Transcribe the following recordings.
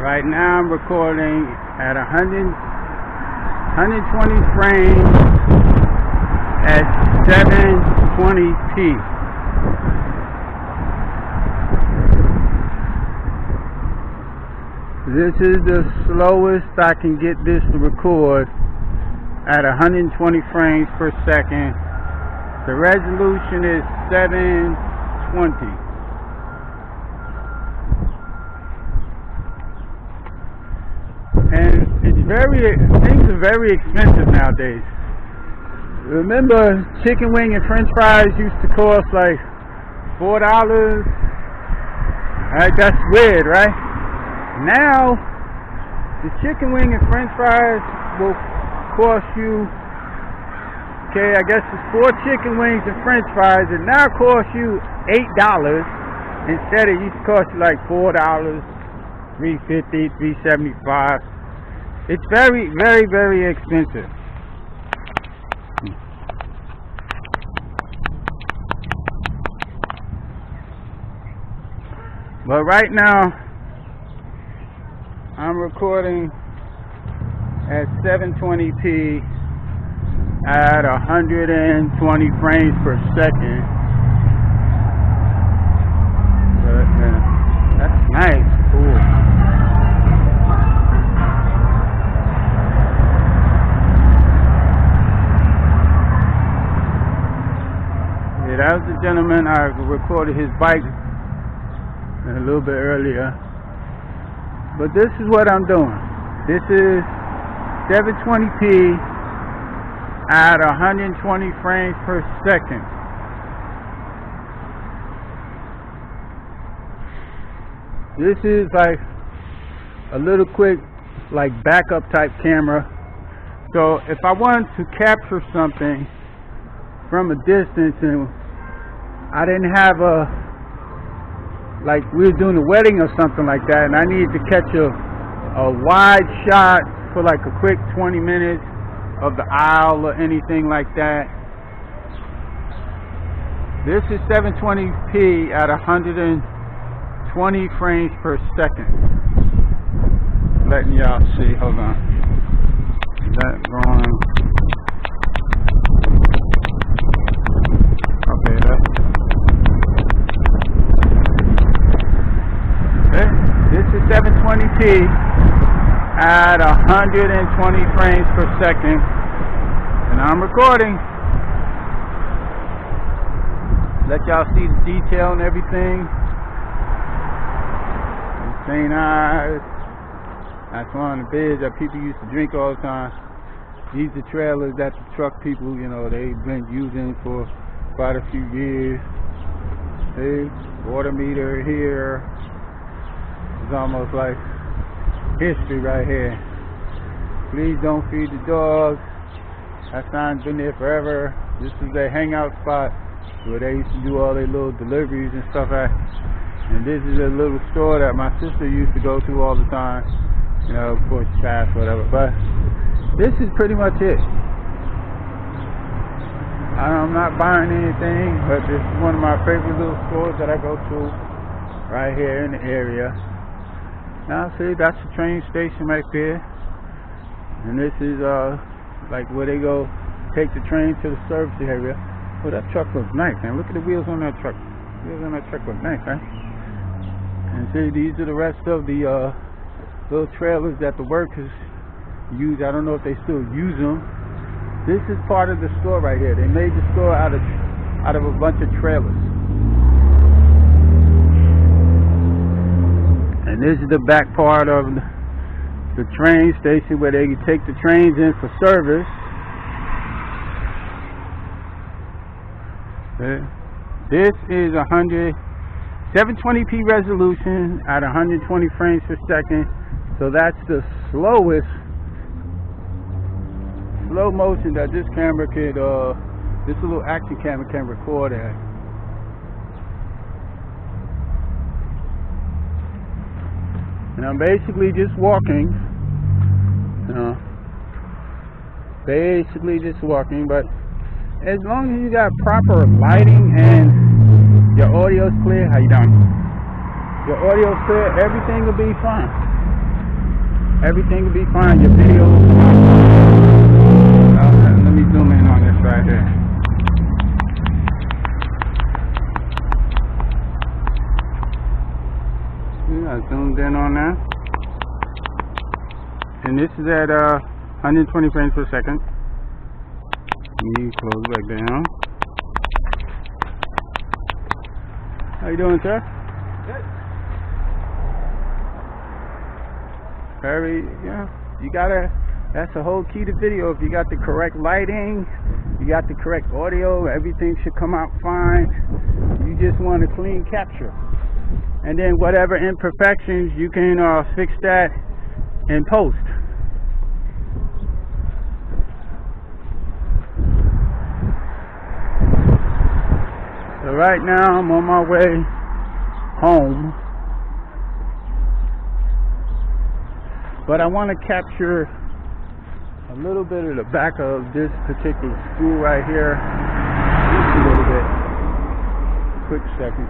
Right now I'm recording at 120 frames at 720p. This is the slowest I can get this to record at 120 frames per second. The resolution is 720. And things are very expensive nowadays. Remember, chicken wing and french fries used to cost like $4. Alright, that's weird, right? Now, the chicken wing and french fries will cost you, okay, I guess it's 4 chicken wings and french fries, and now cost you $8 instead it used to cost you like $4, $3.50, $3.75. It's very, very, very expensive. But right now, I'm recording at 720p at 120 frames per second. But, that's nice, cool. Yeah, that was the gentleman. I recorded his bike a little bit earlier. But this is what I'm doing. This is 720p at 120 frames per second. This is like a little quick like backup type camera. So if I wanted to capture something from a distance and I didn't have like we were doing a wedding or something like that, and I needed to catch a wide shot for like a quick 20 minutes of the aisle or anything like that. This is 720p at 120 frames per second. Letting y'all see, hold on. Is that wrong? Okay, that's this is 720p at 120 frames per second, and I'm recording. Let y'all see the detail and everything. St. Ives. That's one of the beers that people used to drink all the time. These are trailers that the truck people, you know, they've been using for quite a few years. See, water meter here. It's almost like history right here. Please don't feed the dogs. That sign's been there forever. This is their hangout spot where they used to do all their little deliveries and stuff at. And this is a little store that my sister used to go to all the time. You know, of course, fast, whatever. But this is pretty much it. I'm not buying anything, but this is one of my favorite little stores that I go to right here in the area. Now see, that's the train station right there, and this is like where they go take the train to the service area. Oh, that truck looks nice, man. Look at the wheels on that truck. Wheels on that truck look nice, right? And see, these are the rest of the little trailers that the workers use. I don't know if they still use them. This is part of the store right here. They made the store out of a bunch of trailers. And this is the back part of the train station where they can take the trains in for service. Okay. This is 720p resolution at 120 frames per second. So that's the slowest slow motion that this camera could, this little action camera can record at. And I'm basically just walking, but as long as you got proper lighting and your audio's clear, how you doing? Your audio's clear, everything will be fine. everything will be fine. Your video. Let me zoom in on this right here. Yeah, I zoomed in on that. And this is at 120 frames per second. Let me close it back down. How you doing, sir? Good. Very, you gotta, that's the whole key to video. If you got the correct lighting, you got the correct audio, everything should come out fine. You just want a clean capture. And then whatever imperfections, you can fix that in post. So right now I'm on my way home, but I want to capture a little bit of the back of this particular school right here, just a little bit. Quick second.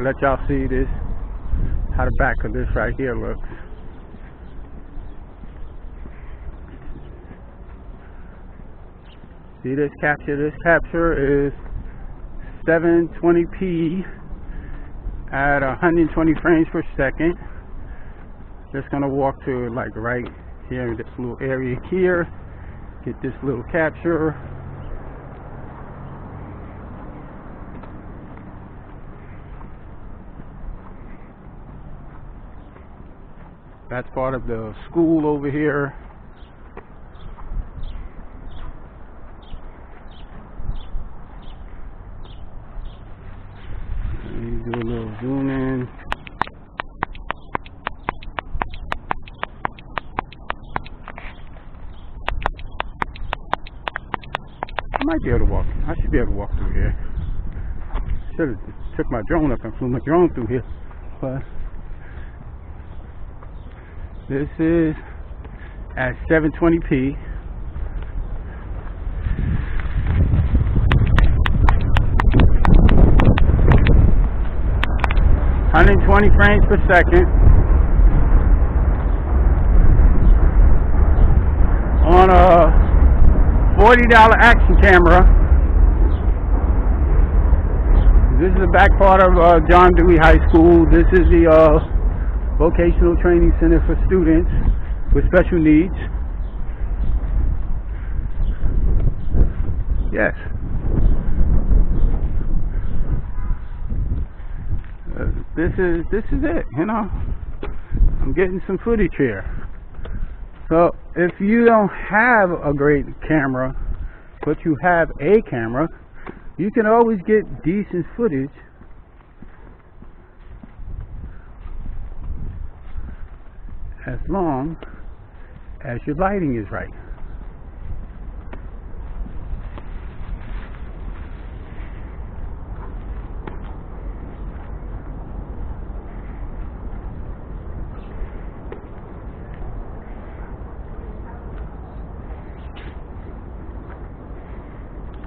Let y'all see this, how the back of this right here looks. See this capture? This capture is 720p at 120 frames per second. Just gonna walk to like right here in this little area here, get this little capture. That's part of the school over here. Let me do a little zoom in. I might be able to walk. I should be able to walk through here. Should have took my drone up and flew my drone through here, but this is at 720p. $120 frames per second on a $40 action camera. This is the back part of John Dewey High School. This is the Vocational Training Center for students with special needs. Yes. This is it, you know. I'm getting some footage here. So if you don't have a great camera, but you have a camera, you can always get decent footage as long as your lighting is right.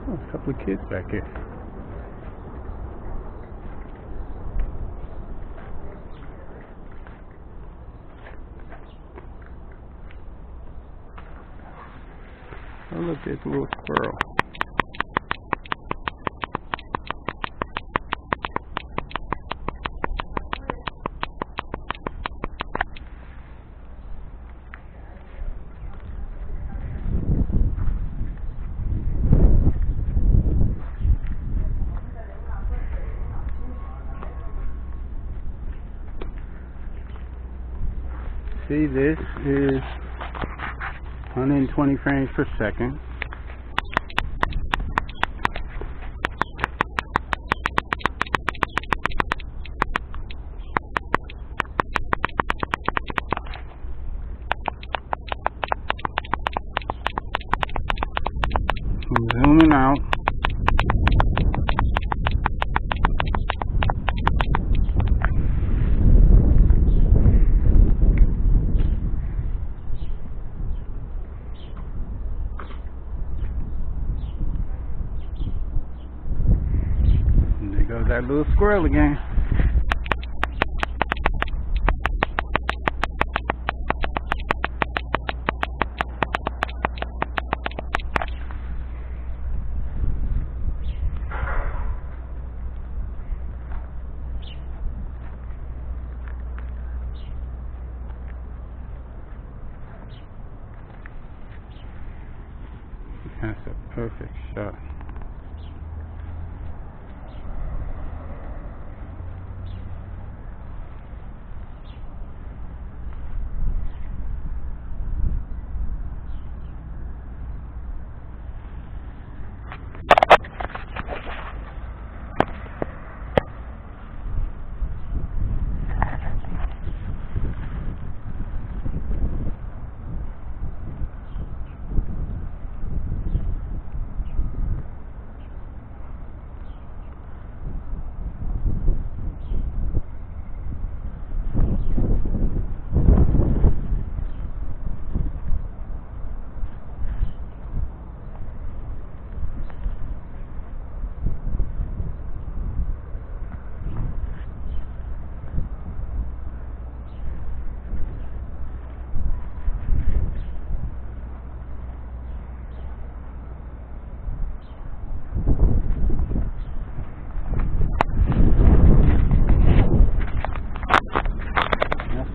Oh, a couple of kids back here. Oh, look, there's a little squirrel. See, this is 120 frames per second. I'm zooming out. There goes that little squirrel again. perfect shot.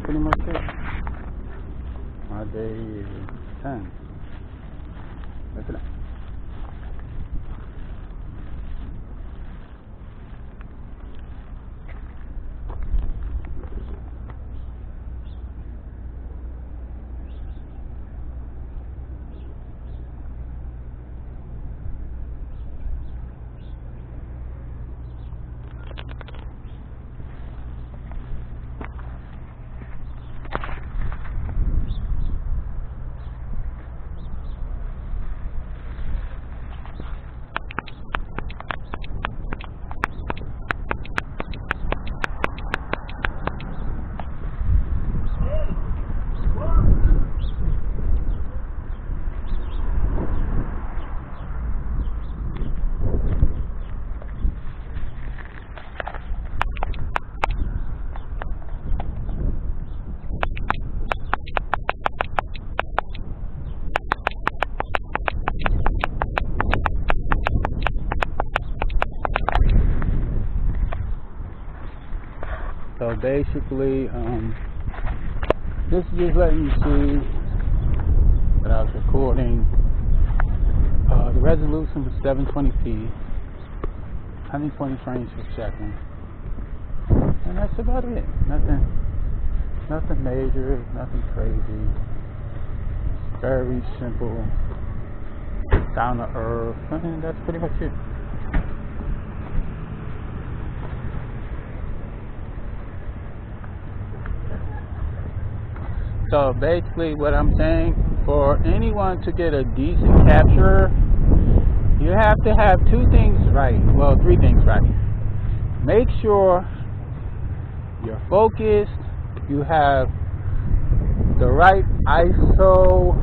Pretty much it. My day is 10. Look at that. So basically, this is just letting you see that I was recording. The resolution was 720p, 120 frames per second, and that's about it. Nothing major, nothing crazy. Very simple, down to earth, and that's pretty much it. So basically what I'm saying, for anyone to get a decent capture, you have to have two things right. Well, three things right. Make sure you're focused, you have the right ISO,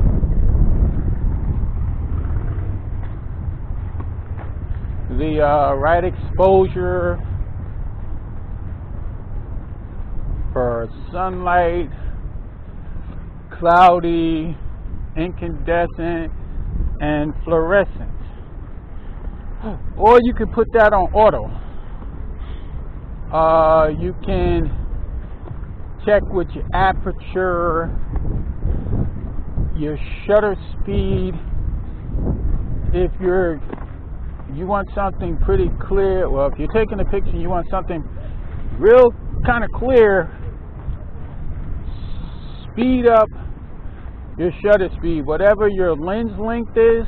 the right exposure for sunlight, cloudy, incandescent, and fluorescent. Or you can put that on auto. You can check with your aperture, your shutter speed. If you want something pretty clear, well, if you're taking a picture and you want something real kind of clear, speed up your shutter speed. Whatever your lens length is,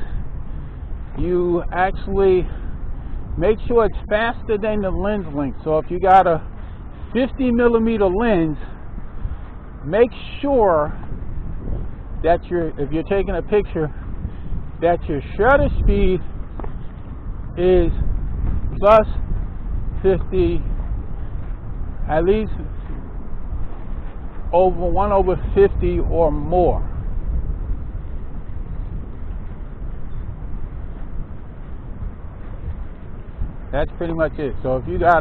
you actually make sure it's faster than the lens length. So if you got a 50 millimeter lens, make sure that if you're taking a picture, that your shutter speed is plus 50, at least over 1/50 or more. That's pretty much it. So if you got